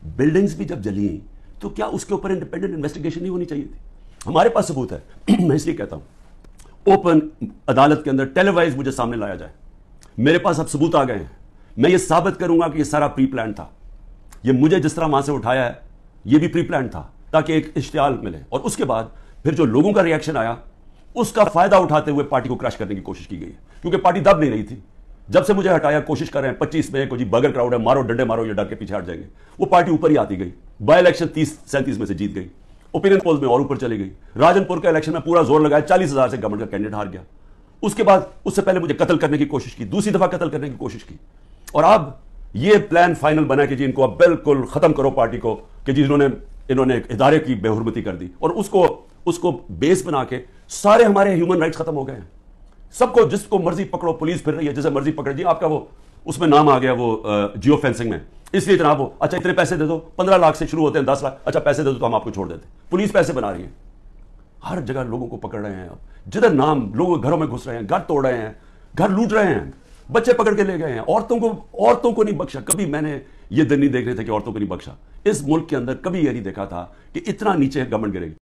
Buildings भी जब जली तो क्या उसके ऊपर इंडिपेंडेंट इन्वेस्टिगेशन नहीं होनी चाहिए थी? हमारे पास सबूत है। मैं इसलिए कहता हूं ओपन अदालत के अंदर टेलीवाइज मुझे सामने लाया जाए। मेरे पास अब सबूत आ गए हैं। मैं ये साबित करूंगा कि ये सारा प्री प्लान था। ये मुझे जिस तरह वहां से उठाया है ये भी प्री प्लान था ताकि एक इश्तियाल मिले। और उसके बाद फिर जो लोगों का रिएक्शन आया उसका फायदा उठाते हुए पार्टी को क्रश करने की कोशिश की गई है, क्योंकि पार्टी दब नहीं रही थी। जब से मुझे हटाया कोशिश कर रहे हैं 25 में कोई बगर क्राउड है, मारो डंडे मारो, ये डर के पीछे हट जाएंगे। वो पार्टी ऊपर ही आती गई। बाई इलेक्शन 30-37 में से जीत गई, ओपिनियन पोल्स में और ऊपर चली गई। राजनपुर का इलेक्शन में पूरा जोर लगाया, 40,000 से गवर्नमेंट का कैंडिडेट हार गया। उसके बाद उससे पहले मुझे कत्ल करने की कोशिश की, दूसरी दफा कत्ल करने की कोशिश की। और अब ये प्लान फाइनल बना कि जी इनको अब बिल्कुल खत्म करो पार्टी को, कि जी इन्होंने एक इदारे की बेहुरमती कर दी। और उसको बेस बना के सारे हमारे ह्यूमन राइट्स खत्म हो गए हैं। सबको जिसको मर्जी पकड़ो, पुलिस फिर रही है जैसे मर्जी पकड़ जी। आपका वो उसमें नाम आ गया वो जियो फेंसिंग में, इसलिए जनाब वो अच्छा इतने पैसे दे दो, 15 लाख से शुरू होते हैं 10 लाख, अच्छा पैसे दे दो तो हम आपको छोड़ देते। पुलिस पैसे बना रही है, हर जगह लोगों को पकड़ रहे हैं। अब जिधर नाम लोग घरों में घुस रहे हैं, घर तोड़ रहे हैं, घर लूट रहे हैं, बच्चे पकड़ के ले गए हैं। औरतों को नहीं बख्शा। कभी मैंने ये दिन नहीं देख रहे थे कि औरतों को नहीं बख्शा। इस मुल्क के अंदर कभी ये नहीं देखा था कि इतना नीचे गवर्नमेंट गिरेगी।